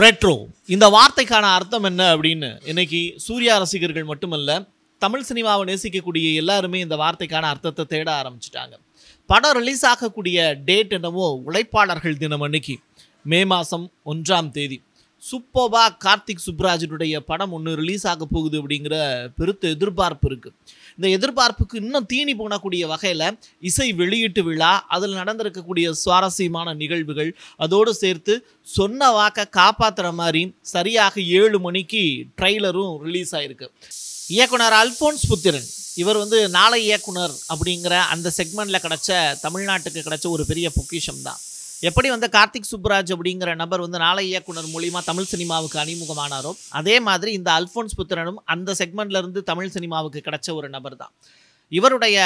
Retro இந்த வார்த்தைக்கான அர்த்தம் என்ன அப்படின்னு இன்னைக்கு சூர்யா ரசிகர்கள் மட்டுமல்ல, தமிழ் சினிமாவை நேசிக்கக்கூடிய எல்லாருமே இந்த வார்த்தைக்கான அர்த்தத்தை தேட ஆரம்பிச்சிட்டாங்க. படம் ரிலீஸ் ஆகக்கூடிய டேட் என்னவோ உழைப்பாளர்கள் தினம் அன்னைக்கு மே மாதம் 1ஆம் தேதி சூப்பர்பா கார்த்திக் சுப்ராஜனுடைய படம் ஒன்று ரிலீஸ் ஆக போகுது அப்படிங்கிற பெருத்த எதிர்பார்ப்பு இருக்குது. இந்த எதிர்பார்ப்புக்கு இன்னும் தீனி போனக்கூடிய வகையில் இசை வெளியீட்டு விழா, அதில் நடந்திருக்கக்கூடிய சுவாரஸ்யமான நிகழ்வுகள், அதோடு சேர்த்து சொன்ன வாக்கை காப்பாற்றுற மாதிரி சரியாக 7 மணிக்கு ட்ரெய்லரும் ரிலீஸ் ஆகிருக்கு. இயக்குனர் அல்போன்ஸ் புத்திரன் இவர் நாளை இயக்குனர் அப்படிங்கிற அந்த செக்மெண்ட்டில் கிடச்ச தமிழ்நாட்டுக்கு கிடச்ச ஒரு பெரிய பொக்கிஷம் தான். எப்படி கார்த்திக் சுப்ராஜ் அப்படிங்கிற நபர் நாளை இயக்குனர் மூலிமா தமிழ் சினிமாவுக்கு அறிமுகமானாரோ, அதே மாதிரி இந்த அல்போன்ஸ் புத்திரனும் அந்த செக்மெண்ட்லேருந்து தமிழ் சினிமாவுக்கு கிடைச்ச ஒரு நபர் தான். இவருடைய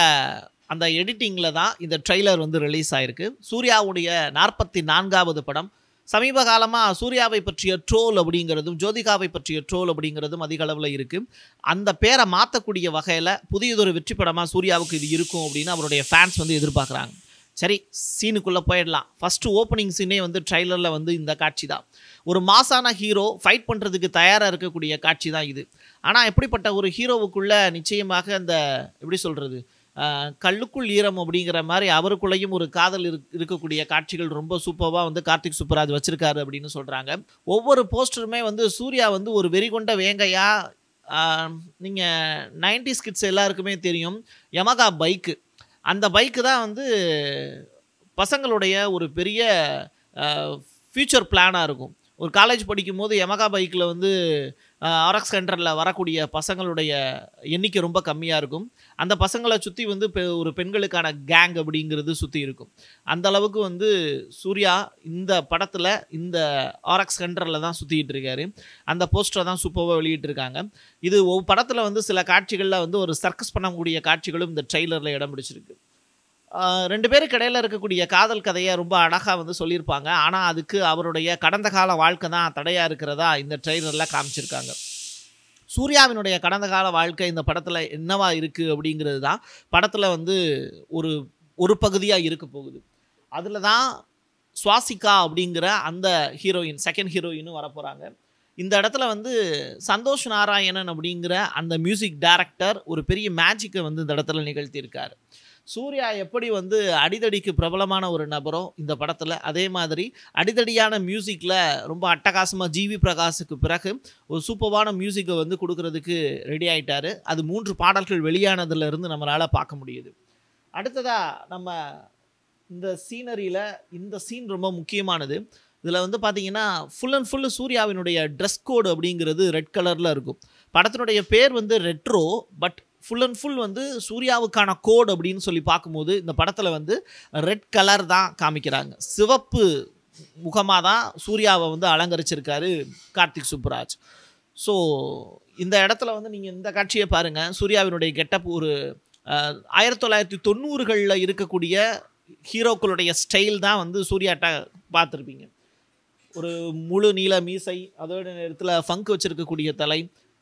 அந்த எடிட்டிங்கில் தான் இந்த ட்ரெய்லர் ரிலீஸ் ஆகிருக்கு. சூர்யாவுடைய 44வது படம். சமீப காலமாக சூர்யாவை பற்றிய ட்ரோல் அப்படிங்கிறதும் ஜோதிகாவை பற்றிய ட்ரோல் அப்படிங்கிறதும் அதிக அளவில் இருக்குது. அந்த பேரை மாற்றக்கூடிய வகையில் புதியதொரு வெற்றி படமாக சூர்யாவுக்கு இது இருக்கும் அப்படின்னு அவருடைய ஃபேன்ஸ் எதிர்பார்க்குறாங்க. சரி, சீனுக்குள்ளே போயிடலாம். ஃபஸ்ட்டு ஓப்பனிங் சீனே ட்ரைலரில் இந்த காட்சி தான். ஒரு மாசான ஹீரோ ஃபைட் பண்ணுறதுக்கு தயாராக இருக்கக்கூடிய காட்சி தான் இது. ஆனால் எப்படிப்பட்ட ஒரு ஹீரோவுக்குள்ளே நிச்சயமாக அந்த எப்படி சொல்கிறது, கல்லுக்குள் ஈரம் அப்படிங்கிற மாதிரி அவருக்குள்ளேயும் ஒரு காதல் இருக்கக்கூடிய காட்சிகள் ரொம்ப சூப்பராக கார்த்திக் சுப்ராஜ் வச்சுருக்காரு அப்படின்னு சொல்கிறாங்க. ஒவ்வொரு போஸ்டருமே சூர்யா ஒரு வெறிகொண்ட வேங்கையா. நீங்கள் 90s கிட்ஸ் எல்லாருக்குமே தெரியும் யமகா பைக்கு. அந்த பைக்கு தான் பசங்களுடைய ஒரு பெரிய ஃப்யூச்சர் பிளானாக இருக்கும். ஒரு காலேஜ் படிக்கும்போது யமகா பைக்கில் ஆர்எக்ஸ் சென்டரில் வரக்கூடிய பசங்களுடைய எண்ணிக்கை ரொம்ப கம்மியாக இருக்கும். அந்த பசங்களை சுற்றி ஒரு பெண்களுக்கான கேங் அப்படிங்கிறது சுற்றி இருக்கும். அந்த அளவுக்கு சூர்யா இந்த படத்தில் இந்த ஆர்எக்ஸ் சென்டரில் தான் சுற்றிக்கிட்டு இருக்காரு. அந்த போஸ்டரை தான் சூப்பராக வெளியிட்டிருக்காங்க. இது படத்தில் சில காட்சிகளில் ஒரு சர்க்கஸ் பண்ணக்கூடிய காட்சிகளும் இந்த ட்ரெய்லரில் இடம் பிடிச்சிருக்கு. 2 பேருக்கு இடையில் இருக்கக்கூடிய காதல் கதையை ரொம்ப அழகாக சொல்லியிருப்பாங்க. ஆனால் அதுக்கு அவருடைய கடந்த கால வாழ்க்கை தான் தடையாக இருக்கிறதா இந்த ட்ரெய்லரில் காமிச்சிருக்காங்க. சூர்யாவினுடைய கடந்த கால வாழ்க்கை இந்த படத்தில் என்னவா இருக்குது அப்படிங்கிறது தான் படத்தில் ஒரு பகுதியாக இருக்க போகுது. அதில் தான் சுவாசிகா அப்படிங்கிற அந்த ஹீரோயின், செகண்ட் ஹீரோயினும் வரப்போகிறாங்க. இந்த இடத்துல சந்தோஷ் நாராயணன் அப்படிங்கிற அந்த மியூசிக் டைரக்டர் ஒரு பெரிய மேஜிக்கை இந்த இடத்துல நிகழ்த்தியிருக்காரு. சூர்யா எப்படி அடிதடிக்கு பிரபலமான ஒரு நபரோ இந்த படத்தில், அதே மாதிரி அடிதடியான மியூசிக்கில் ரொம்ப அட்டகாசமாக ஜிவி பிரகாஷுக்கு பிறகு ஒரு சூப்பரான மியூசிக்கை கொடுக்கறதுக்கு ரெடி ஆகிட்டார். அது 3 பாடல்கள் வெளியானதுலேருந்து நம்மளால் பார்க்க முடியுது. அடுத்ததாக நம்ம இந்த சீனரியில் இந்த சீன் ரொம்ப முக்கியமானது. இதில் பார்த்தீங்கன்னா ஃபுல் அண்ட் ஃபுல்லு சூர்யாவினுடைய ட்ரெஸ் கோடு அப்படிங்கிறது ரெட் கலரில் இருக்கும். படத்தினுடைய பேர் Retro, but full and full சூர்யாவுக்கான கோட் அப்படின்னு சொல்லி பார்க்கும்போது இந்த படத்தில் ரெட் கலர் தான் காமிக்கிறாங்க. சிவப்பு முகமாக தான் சூர்யாவை அலங்கரிச்சிருக்காரு கார்த்திக் சுப்ராஜ். ஸோ இந்த இடத்துல நீங்கள் இந்த காட்சியை பாருங்கள். சூர்யாவினுடைய கெட்டப் ஒரு 1990களில் இருக்கக்கூடிய ஹீரோக்களுடைய ஸ்டைல் தான் சூர்யாட்ட பார்த்துருப்பீங்க. ஒரு முழு நீள மீசை, அதோட நேரத்தில் ஃபங்க் வச்சுருக்கக்கூடிய தலை,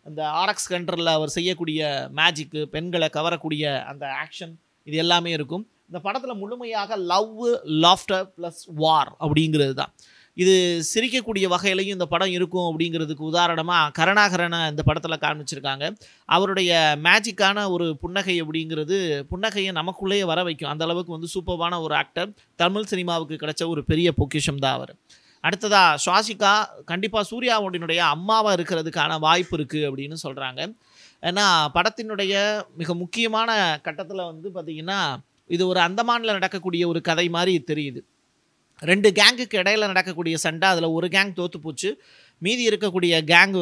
அந்த ஆர்எக்ஸ் சென்டரில் அவர் செய்யக்கூடிய மேஜிக்கு, பெண்களை கவரக்கூடிய அந்த ஆக்ஷன், இது எல்லாமே இருக்கும். இந்த படத்தில் முழுமையாக லவ், லாஃப்டர் ப்ளஸ் வார் அப்படிங்கிறது தான். இது சிரிக்கக்கூடிய வகையிலையும் இந்த படம் இருக்கும் அப்படிங்கிறதுக்கு உதாரணமாக கருணாகரனை இந்த படத்தில் காமிச்சிருக்காங்க. அவருடைய மேஜிக்கான ஒரு புன்னகை அப்படிங்கிறது புன்னகையை நமக்குள்ளேயே வர வைக்கும். அந்த அளவுக்கு சூப்பரான ஒரு ஆக்டர். தமிழ் சினிமாவுக்கு கிடைச்ச ஒரு பெரிய பொக்கிஷம் தான் அவர். அடுத்ததாக சுவாசிகா கண்டிப்பாக சூர்யாவுடைய அம்மாவாக இருக்கிறதுக்கான வாய்ப்பு இருக்குது அப்படின்னு சொல்கிறாங்க. ஏன்னா படத்தினுடைய மிக முக்கியமான கட்டத்தில் பார்த்திங்கன்னா இது ஒரு அந்தமானில் நடக்கக்கூடிய ஒரு கதை மாதிரி தெரியுது. 2 கேங்குக்கு இடையில் நடக்கக்கூடிய சண்டை, அதில் ஒரு கேங் தோற்று போச்சு. மீதி இருக்கக்கூடிய கேங்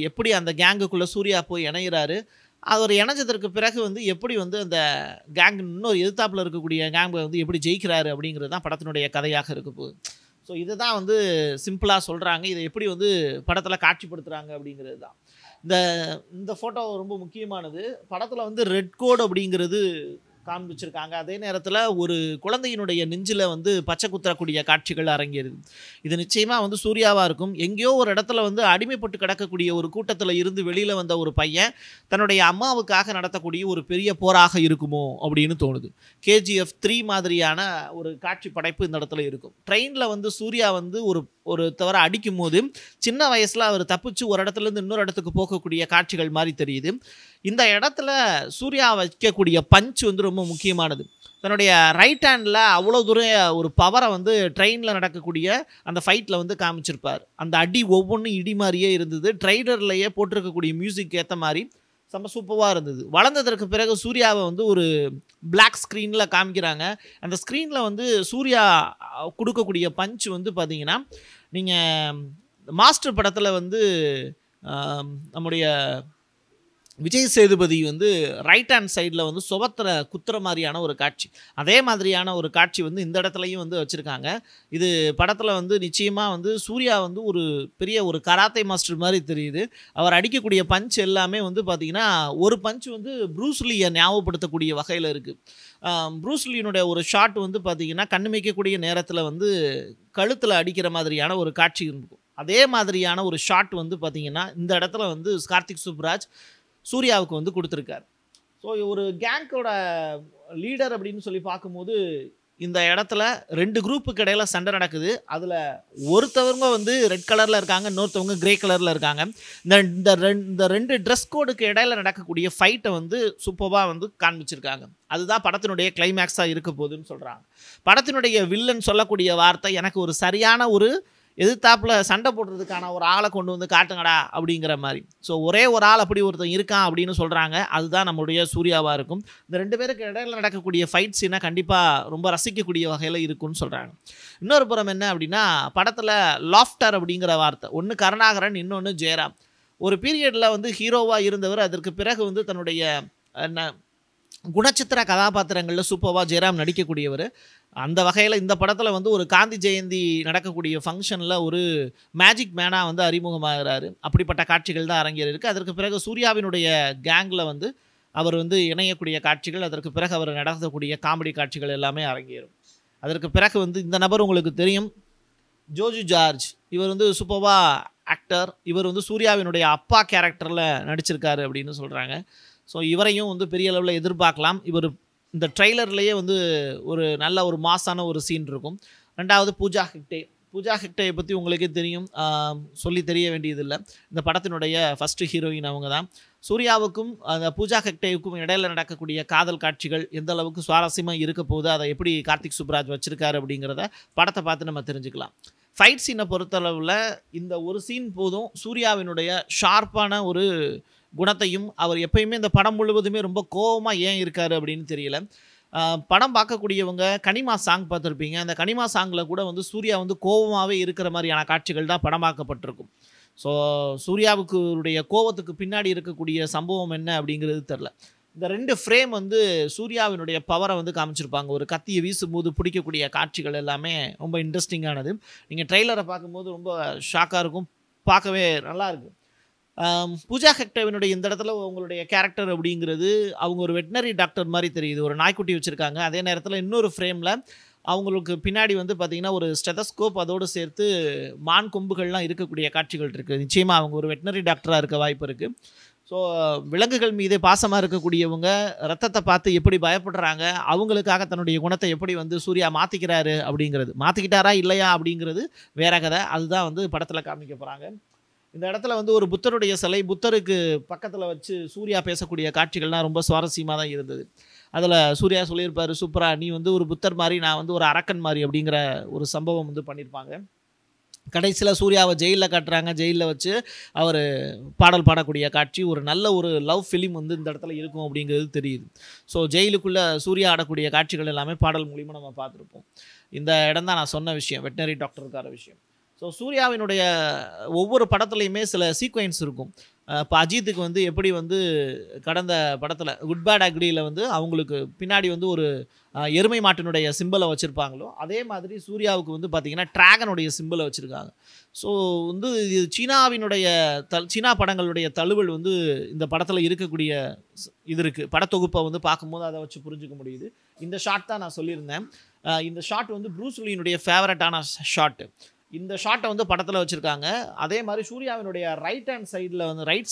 எப்படி அந்த கேங்குக்குள்ளே சூர்யா போய் இணைகிறாரு, அவர் இணைஞ்சதற்கு பிறகு எப்படி அந்த கேங் இன்னொரு எதிர்த்தாப்பில் இருக்கக்கூடிய கேங் எப்படி ஜெயிக்கிறாரு அப்படிங்கிறது தான் படத்தினுடைய கதையாக இருக்க போகுது. ஸோ இதை தான் சிம்பிளாக சொல்கிறாங்க. இதை எப்படி படத்தில் காட்சிப்படுத்துகிறாங்க அப்படிங்கிறது தான். இந்த ஃபோட்டோ ரொம்ப முக்கியமானது. படத்தில் ரெட் கோட் அப்படிங்கிறது காண்பிச்சிருக்காங்க. அதே நேரத்தில் ஒரு குழந்தையினுடைய நெஞ்சில் பச்சை குத்தரக்கூடிய காட்சிகள் அரங்கேறுது. இது நிச்சயமாக சூர்யாவாக இருக்கும். எங்கேயோ ஒரு இடத்துல அடிமைப்பட்டு கிடக்கக்கூடிய ஒரு கூட்டத்தில் இருந்து வெளியில் வந்த ஒரு பையன் தன்னுடைய அம்மாவுக்காக நடத்தக்கூடிய ஒரு பெரிய போராக இருக்குமோ அப்படின்னு தோணுது. KGF 3 மாதிரியான ஒரு காட்சி படைப்பு இந்த இடத்துல இருக்கும். ட்ரெயினில் சூர்யா ஒரு ஒருத்தவரை அடிக்கும்போது சின்ன வயசில் அவர் தப்பிச்சு ஒரு இடத்துலேருந்து இன்னொரு இடத்துக்கு போகக்கூடிய காட்சிகள் மாதிரி தெரியுது. இந்த இடத்துல சூர்யா வைக்கக்கூடிய பஞ்ச் வந்து ரொம்ப முக்கியமானது. தன்னுடைய ரைட் ஹேண்டில் அவ்வளோ தூரம் ஒரு பவரை வந்து ட்ரெயினில் நடக்கக்கூடிய அந்த ஃபைட்டில் வந்து காமிச்சிருப்பார். அந்த அடி ஒவ்வொன்றும் இடி மாதிரியே இருந்தது. ட்ரைலர்லேயே போட்டிருக்கக்கூடிய மியூசிக் ஏற்ற மாதிரி செம்ம சூப்பராக இருந்தது. வளர்ந்ததற்கு பிறகு சூர்யாவை வந்து ஒரு பிளாக் ஸ்க்ரீனில் காமிக்கிறாங்க. அந்த ஸ்க்ரீனில் வந்து சூர்யா கொடுக்கக்கூடிய பஞ்ச் வந்து பார்த்தீங்கன்னா, நீங்கள் மாஸ்டர் படத்தில் வந்து நம்முடைய விஜய் சேதுபதி வந்து ரைட் ஹேண்ட் சைடில் வந்து சுபத்திர குத்துற மாதிரியான ஒரு காட்சி, அதே மாதிரியான ஒரு காட்சி வந்து இந்த இடத்துலையும் வந்து வச்சுருக்காங்க. இது படத்தில் வந்து நிச்சயமாக வந்து சூர்யா வந்து ஒரு பெரிய ஒரு கராத்தே மாஸ்டர் மாதிரி தெரியுது. அவர் அடிக்கக்கூடிய பஞ்ச் எல்லாமே வந்து பார்த்திங்கன்னா, ஒரு பஞ்ச் வந்து ப்ரூஸ்லியை ஞாபகப்படுத்தக்கூடிய வகையில் இருக்குது. ப்ரூஸ்லியினுடைய ஒரு ஷாட் வந்து பார்த்திங்கன்னா, கண்ணுமைக்கக்கூடிய நேரத்தில் வந்து கழுத்தில் அடிக்கிற மாதிரியான ஒரு காட்சி இருக்கும். அதே மாதிரியான ஒரு ஷாட் வந்து பார்த்திங்கன்னா இந்த இடத்துல வந்து கார்த்திக் சுப்புராஜ் சூர்யாவுக்கு வந்து கொடுத்துருக்காரு. ஸோ ஒரு கேங்கோட லீடர் அப்படின்னு சொல்லி பார்க்கும்போது இந்த இடத்துல 2 குரூப்புக்கு இடையில சண்டை நடக்குது. அதில் ஒருத்தவங்க வந்து ரெட் கலரில் இருக்காங்க, இன்னொருத்தவங்க கிரே கலரில் இருக்காங்க. இந்த 2 ட்ரெஸ் கோடுக்கு இடையில நடக்கக்கூடிய ஃபைட்டை வந்து சூப்பராக வந்து காண்பிச்சிருக்காங்க. அதுதான் படத்தினுடைய கிளைமேக்ஸாக இருக்க போகுதுன்னு சொல்கிறாங்க. படத்தினுடைய வில்லன் சொல்லக்கூடிய வார்த்தை, எனக்கு ஒரு சரியான ஒரு எதிர்த்தாப்பில் சண்டை போடுறதுக்கான ஒரு ஆளை கொண்டு வந்து காட்டுங்கடா அப்படிங்கிற மாதிரி. ஸோ ஒரே ஒரு ஆள் அப்படி ஒருத்தன் இருக்கான் அப்படின்னு சொல்கிறாங்க. அதுதான் நம்மளுடைய சூர்யாவாக இருக்கும். இந்த 2 பேருக்கு இடையில நடக்கக்கூடிய ஃபைட் சீனை கண்டிப்பாக ரொம்ப ரசிக்கக்கூடிய வகையில் இருக்குன்னு சொல்கிறாங்க. இன்னொரு புறம் என்ன அப்படின்னா, படத்தில் லாஃப்டர் அப்படிங்கிற வார்த்தை, ஒன்று கருணாகரன், இன்னொன்று ஜெயராம். ஒரு பீரியடில் வந்து ஹீரோவாக இருந்தவர், அதற்கு பிறகு வந்து தன்னுடைய குணச்சித்திர கதாபாத்திரங்களில் சூப்பராக ஜெயராம் நடிக்கக்கூடியவர். அந்த வகையில் இந்த படத்தில் வந்து ஒரு காந்தி ஜெயந்தி நடக்கக்கூடிய ஃபங்க்ஷனில் ஒரு மேஜிக் மேனாக வந்து அறிமுகமாகிறாரு. அப்படிப்பட்ட காட்சிகள் தான் அரங்கேறிருக்கு. அதற்கு பிறகு சூர்யாவினுடைய கேங்கில் வந்து அவர் வந்து இணையக்கூடிய காட்சிகள், அதற்கு பிறகு அவர் நடத்தக்கூடிய காமெடி காட்சிகள் எல்லாமே அரங்கேறும். அதற்கு பிறகு வந்து இந்த நபர் உங்களுக்கு தெரியும், ஜோஜு ஜார்ஜ். இவர் வந்து சூப்பராக ஆக்டர். இவர் வந்து சூர்யாவினுடைய அப்பா கேரக்டரில் நடிச்சிருக்காரு அப்படின்னு சொல்கிறாங்க. ஸோ இவரையும் வந்து பெரிய அளவில் எதிர்பார்க்கலாம். இவர் இந்த ட்ரெய்லர்லேயே வந்து ஒரு நல்ல ஒரு மாசான ஒரு சீன் இருக்கும். 2வது பூஜா ஹெக்டே. பூஜா ஹெக்டேயை பற்றி உங்களுக்கே தெரியும், சொல்லி தெரிய வேண்டியதில்லை. இந்த படத்தினுடைய ஃபஸ்ட்டு ஹீரோயின் அவங்க தான். சூர்யாவுக்கும் அந்த பூஜா ஹெக்டேவுக்கும் இடையில நடக்கக்கூடிய காதல் காட்சிகள் எந்த அளவுக்கு சுவாரஸ்யமாக இருக்க போகுது, அதை எப்படி கார்த்திக் சுப்புராஜ் வச்சுருக்காரு அப்படிங்கிறத படத்தை பார்த்து நம்ம தெரிஞ்சுக்கலாம். ஃபைட் சீனை பொறுத்தளவில் இந்த ஒரு சீன் போதும் சூர்யாவினுடைய ஷார்ப்பான ஒரு குணத்தையும், அவர் எப்பயுமே இந்த படம் முழுவதுமே ரொம்ப கோவமாக ஏன் இருக்கார் அப்படின்னு தெரியல. படம் பார்க்கக்கூடியவங்க கனிமா சாங் பார்த்துருப்பீங்க. அந்த கனிமா சாங்கில் கூட வந்து சூர்யா வந்து கோவமாகவே இருக்கிற மாதிரியான காட்சிகள் தான் படமாக்கப்பட்டிருக்கும். ஸோ சூர்யாவுக்குடைய கோவத்துக்கு பின்னாடி இருக்கக்கூடிய சம்பவம் என்ன அப்படிங்கிறது தெரில. இந்த 2 ஃப்ரேம் வந்து சூர்யாவினுடைய பவரை வந்து காமிச்சிருப்பாங்க. ஒரு கத்தியை வீசும்போது பிடிக்கக்கூடிய காட்சிகள் எல்லாமே ரொம்ப இன்ட்ரெஸ்டிங்கானது. நீங்கள் ட்ரெய்லரை பார்க்கும்போது ரொம்ப ஷாக்காக இருக்கும், பார்க்கவே நல்லாயிருக்கு. பூஜா ஹெக்டேவினுடைய இந்த இடத்துல உங்களுடைய கேரக்டர் அப்படிங்கிறது, அவங்க ஒரு வெட்டினரி டாக்டர் மாதிரி தெரியுது. ஒரு நாய்க்குட்டி வச்சுருக்காங்க. அதே நேரத்தில் இன்னொரு ஃப்ரேமில் அவங்களுக்கு பின்னாடி வந்து பார்த்திங்கன்னா ஒரு ஸ்டெதஸ்கோப், அதோடு சேர்த்து மான் கொம்புகள்லாம் இருக்கக்கூடிய காட்சிகள் இருக்குது. நிச்சயமாக அவங்க ஒரு வெட்டினரி டாக்டராக இருக்க வாய்ப்பு இருக்குது. ஸோ விலங்குகள் மீது பாசமாக இருக்கக்கூடியவங்க ரத்தத்தை பார்த்து எப்படி பயப்படுறாங்க, அவங்களுக்காக தன்னுடைய குணத்தை எப்படி வந்து சூர்யா மாற்றிக்கிறாரு அப்படிங்கிறது, மாற்றிக்கிட்டாரா இல்லையா அப்படிங்கிறது வேற கதை. அதுதான் வந்து படத்தில் காமிக்க போகிறாங்க. இந்த இடத்துல வந்து ஒரு புத்தருடைய சிலை, புத்தருக்கு பக்கத்தில் வச்சு சூர்யா பேசக்கூடிய காட்சிகள்லாம் ரொம்ப சுவாரஸ்யமாக தான் இருந்தது. அதில் சூர்யா சொல்லியிருப்பார், சூப்பரா நீ வந்து ஒரு புத்தர் மாதிரி, நான் வந்து ஒரு அரக்கன் மாதிரி அப்படிங்கிற ஒரு சம்பவம் வந்து பண்ணியிருப்பாங்க. கடைசியில் சூர்யாவை ஜெயிலில் காட்டுறாங்க. ஜெயிலில் வச்சு அவர் பாடல் பாடக்கூடிய காட்சி, ஒரு நல்ல ஒரு லவ் ஃபிலிம் வந்து இந்த இடத்துல இருக்கும் அப்படிங்கிறது தெரியுது. ஸோ ஜெயிலுக்குள்ளே சூர்யா ஆடக்கூடிய காட்சிகள் எல்லாமே பாடல் மூலிமா நம்ம பார்த்துருப்போம். இந்த இடம் தான் நான் சொன்ன விஷயம், வெட்டினரி டாக்டருக்கான விஷயம். ஸோ சூர்யாவினுடைய ஒவ்வொரு படத்துலையுமே சில சீக்வென்ஸ் இருக்கும். இப்போ அஜித்துக்கு வந்து எப்படி வந்து கடந்த படத்தில் குட் பேட் அக்ரியில் வந்து அவங்களுக்கு பின்னாடி வந்து ஒரு எருமை மாட்டினுடைய சிம்பிளை வச்சுருப்பாங்களோ, அதே மாதிரி சூர்யாவுக்கு வந்து பார்த்திங்கன்னா ட்ராகனுடைய சிம்பிளை வச்சுருக்காங்க. ஸோ வந்து இது சீனாவினுடைய சீனா படங்களுடைய தழுவல் வந்து இந்த படத்தில் இருக்கக்கூடிய இது இருக்குது. படத்தொகுப்பை வந்து பார்க்கும்போது அதை வச்சு புரிஞ்சுக்க முடியுது. இந்த ஷாட் தான் நான் சொல்லியிருந்தேன். இந்த ஷாட் வந்து ப்ரூஸ் லீயினுடைய ஃபேவரட்டான ஷாட்டு. இந்த ஷாட்டை வந்து படத்தில் வச்சுருக்காங்க. அதே மாதிரி சூர்யாவினுடைய ரைட்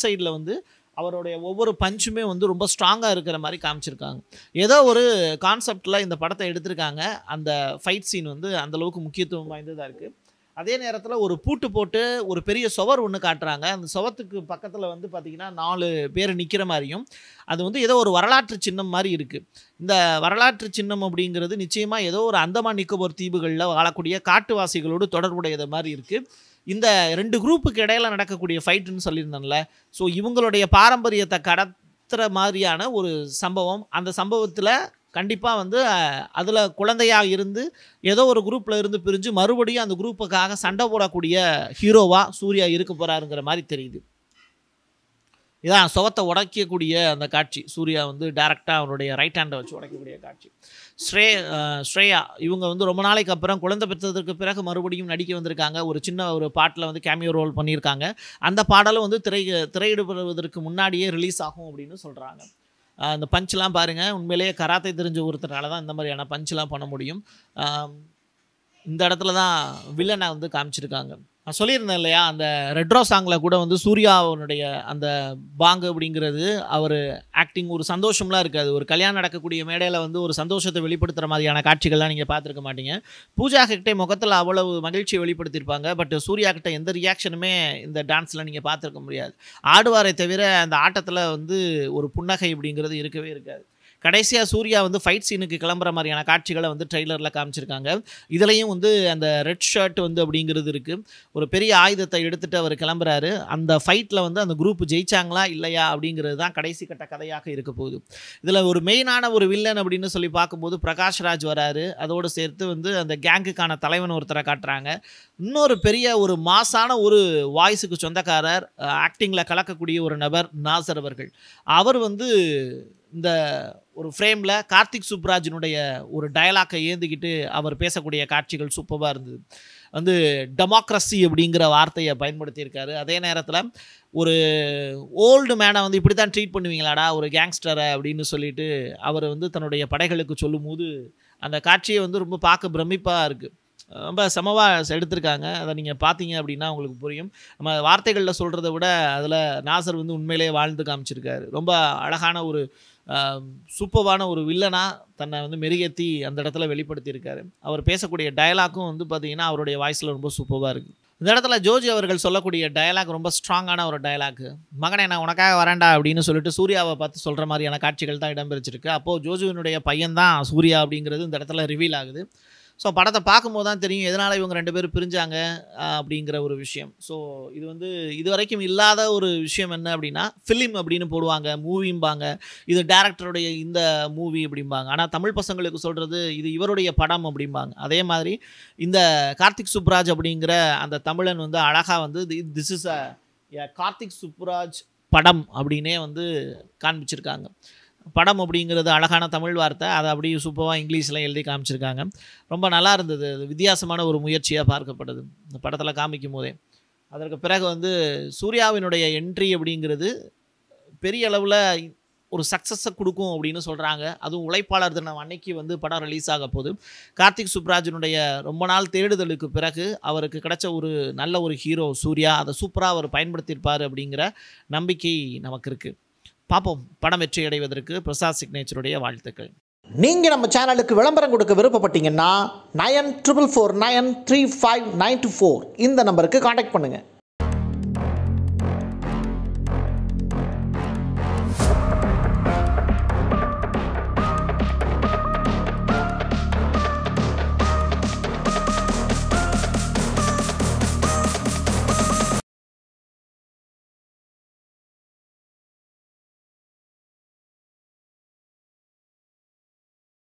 சைடில் வந்து அவருடைய ஒவ்வொரு பஞ்சுமே வந்து ரொம்ப ஸ்ட்ராங்காக இருக்கிற மாதிரி காமிச்சிருக்காங்க. ஏதோ ஒரு கான்செப்டில் இந்த படத்தை எடுத்திருக்காங்க. அந்த ஃபைட் சீன் வந்து அந்தளவுக்கு முக்கியத்துவம் வாய்ந்ததாக இருக்குது. அதே நேரத்தில் ஒரு பூட்டு போட்டு ஒரு பெரிய சுவர் ஒன்று காட்டுறாங்க. அந்த சுவத்துக்கு பக்கத்தில் வந்து பார்த்திங்கன்னா 4 பேர் நிற்கிற மாதிரியும் அது வந்து ஏதோ ஒரு வரலாற்று சின்னம் மாதிரி இருக்குது. இந்த வரலாற்று சின்னம் அப்படிங்கிறது நிச்சயமாக ஏதோ ஒரு அந்தமான் நிக்கோபார் தீவுகளில் வாழக்கூடிய காட்டுவாசிகளோடு தொடர்புடையது மாதிரி இருக்குது. இந்த 2 குரூப்புக்கு இடையில நடக்கக்கூடிய ஃபைட்டுன்னு சொல்லியிருந்தேன்ல, ஸோ இவங்களுடைய பாரம்பரியத்தை கடத்துகிற மாதிரியான ஒரு சம்பவம். அந்த சம்பவத்தில் கண்டிப்பாக வந்து அதில் குழந்தையாக இருந்து ஏதோ ஒரு குரூப்பில் இருந்து பிரிஞ்சு மறுபடியும் அந்த குரூப்புக்காக சண்டை போடக்கூடிய ஹீரோவாக சூர்யா இருக்க போகிறாருங்கிற மாதிரி தெரியுது. இதான் சுவத்தை உடைக்கக்கூடிய அந்த காட்சி. சூர்யா வந்து டைரெக்டாக அவருடைய ரைட் ஹேண்டை வச்சு உடைக்கக்கூடிய காட்சி. ஸ்ரேயா இவங்க வந்து ரொம்ப நாளைக்கு அப்புறம் குழந்தை பெற்றதுக்கு பிறகு மறுபடியும் நடிக்க வந்திருக்காங்க. ஒரு சின்ன ஒரு பாட்டில் வந்து கேமியோ ரோல் பண்ணியிருக்காங்க. அந்த பாடலும் வந்து திரையிடுவதற்கு முன்னாடியே ரிலீஸ் ஆகும் அப்படின்னு சொல்கிறாங்க. அந்த பஞ்ச்லாம் பாருங்கள், உண்மையிலேயே கராத்தே தெரிஞ்ச ஒருத்தரால தான் இந்த மாதிரியான பஞ்ச்லாம் பண்ண முடியும். இந்த இடத்துல தான் வில்லனை வந்து காமிச்சிருக்காங்க. நான் சொல்லியிருந்தேன் இல்லையா, அந்த ரெட்ரோ சாங்கில் கூட வந்து சூர்யாவுடைய அந்த பாங்கு அப்படிங்கிறது அவர் ஆக்டிங் ஒரு சந்தோஷம்லாம் இருக்காது. ஒரு கல்யாணம் நடக்கக்கூடிய மேடையில் வந்து ஒரு சந்தோஷத்தை வெளிப்படுத்துகிற மாதிரியான காட்சிகள்லாம் நீங்கள் பார்த்துருக்க மாட்டீங்க. பூஜா ஹெக்டே முகத்தில் அவ்வளவு மகிழ்ச்சியை வெளிப்படுத்தியிருப்பாங்க. பட் சூர்யா கிட்ட எந்த ரியாக்ஷனுமே இந்த டான்ஸில் நீங்கள் பார்த்துருக்க முடியாது. ஆடுவாரை தவிர அந்த ஆட்டத்தில் வந்து ஒரு புன்னகை அப்படிங்கிறது இருக்கவே இருக்காது. கடைசியாக சூர்யா வந்து ஃபைட் சீனுக்கு கிளம்புற மாதிரியான காட்சிகளை வந்து ட்ரெய்லரில் காமிச்சிருக்காங்க. இதுலேயும் வந்து அந்த ரெட் ஷர்ட் வந்து அப்படிங்கிறது இருக்குது. ஒரு பெரிய ஆயுதத்தை எடுத்துகிட்டு அவர் கிளம்புறாரு. அந்த ஃபைட்டில் வந்து அந்த குரூப் ஜெயிச்சாங்களா இல்லையா அப்படிங்கிறது தான் கடைசி கட்ட கதையாக இருக்க போகுது. இதில் ஒரு மெயினான ஒரு வில்லன் அப்படின்னு சொல்லி பார்க்கும்போது பிரகாஷ்ராஜ் வராரு. அதோடு சேர்த்து வந்து அந்த கேங்குக்கான தலைவன் ஒருத்தரை காட்டுறாங்க. இன்னொரு பெரிய ஒரு மாசான ஒரு வாய்ஸுக்கு சொந்தக்காரர், ஆக்டிங்கில் கலக்கக்கூடிய ஒரு நபர் நாசர் அவர்கள். அவர் வந்து இந்த ஒரு ஃப்ரேமில் கார்த்திக் சுப்ராஜினுடைய ஒரு டயலாக்கை ஏந்திக்கிட்டு அவர் பேசக்கூடிய காட்சிகள் சூப்பராக இருந்தது. வந்து டெமோக்ரஸி அப்படிங்கிற வார்த்தையை பயன்படுத்தியிருக்காரு. அதே நேரத்தில் ஒரு ஓல்டு மேனை வந்து இப்படி தான் ட்ரீட் பண்ணுவீங்களாடா ஒரு கேங்ஸ்டரை அப்படின்னு சொல்லிட்டு அவர் வந்து தன்னுடைய படைகளுக்கு சொல்லும் போது அந்த காட்சியை வந்து ரொம்ப பார்க்க பிரமிப்பாக இருக்குது. ரொம்ப சமவாக எடுத்திருக்காங்க. அதை நீங்கள் பார்த்தீங்க அப்படின்னா உங்களுக்கு புரியும். நம்ம வார்த்தைகளில் சொல்கிறத விட அதில் நாசர் வந்து உண்மையிலேயே வாழ்ந்து காமிச்சிருக்காரு. ரொம்ப அழகான ஒரு சூப்பரான ஒரு வில்லனாக தன்னை வந்து மெருகேற்றி அந்த இடத்துல வெளிப்படுத்தியிருக்காரு. அவர் பேசக்கூடிய டயலாக்கும் வந்து பார்த்திங்கன்னா அவருடைய வாய்ஸில் ரொம்ப சூப்பராக இருக்குது. இந்த இடத்துல ஜோஜி அவர்கள் சொல்லக்கூடிய டயலாக் ரொம்ப ஸ்ட்ராங்கான ஒரு டயலாக். மகனே நான் உனக்காக வரேன்டா அப்படின்னு சொல்லிட்டு சூர்யாவை பார்த்து சொல்கிற மாதிரியான காட்சிகள் தான் இடம்பெற்றிருக்கு. அப்போது ஜோஜுவினுடைய பையன் தான் சூர்யா அப்படிங்கிறது இந்த இடத்துல ரிவீல் ஆகுது. ஸோ படத்தை பார்க்கும்போது தான் தெரியும் எதனால் இவங்க 2 பேரும் பிரிஞ்சாங்க அப்படிங்கிற ஒரு விஷயம். ஸோ இது வந்து இது வரைக்கும் இல்லாத ஒரு விஷயம் என்ன அப்படின்னா, ஃபிலிம் அப்படின்னு போடுவாங்க, மூவிம்பாங்க, இது டேரக்டருடைய இந்த மூவி அப்படிம்பாங்க. ஆனால் தமிழ் பசங்களுக்கு சொல்கிறது இது இவருடைய படம் அப்படிம்பாங்க. அதே மாதிரி இந்த கார்த்திக் சுப்ராஜ் அப்படிங்கிற அந்த தமிழன் வந்து அழகாக வந்து this is a Karthik Subbaraj படம் அப்படின்னே வந்து காண்பிச்சிருக்காங்க. படம் அப்படிங்கிறது அழகான தமிழ் வார்த்தை, அதை அப்படியே சூப்பராக இங்கிலீஷில் எழுதி காமிச்சிருக்காங்க. ரொம்ப நல்லா இருந்தது. வித்தியாசமான ஒரு முயற்சியாக பார்க்கப்படுது இந்த படத்தில் காமிக்கும் போதே. அதற்கு பிறகு வந்து சூர்யாவினுடைய என்ட்ரி அப்படிங்கிறது பெரிய அளவில் ஒரு சக்ஸஸை கொடுக்கும் அப்படின்னு சொல்கிறாங்க. அதுவும் உழைப்பாளர் தினம் அன்னைக்கு வந்து படம் ரிலீஸ் ஆக போகுது. கார்த்திக் சுப்ராஜினுடைய ரொம்ப நாள் தேடுதலுக்கு பிறகு அவருக்கு கிடைச்ச ஒரு நல்ல ஒரு ஹீரோ சூர்யா, அதை சூப்பராக அவர் பயன்படுத்தியிருப்பார் அப்படிங்கிற நம்பிக்கை நமக்கு இருக்குது. பார்ப்போம். படம் வெற்றி அடைவதற்கு பிரசாத் சிக்னேச்சருடைய வாழ்த்துக்கள். நீங்கள் நம்ம சேனலுக்கு விளம்பரம் கொடுக்க விருப்பப்பட்டீங்கன்னா 9449359524 இந்த நம்பருக்கு காண்டாக்ட் பண்ணுங்கள்.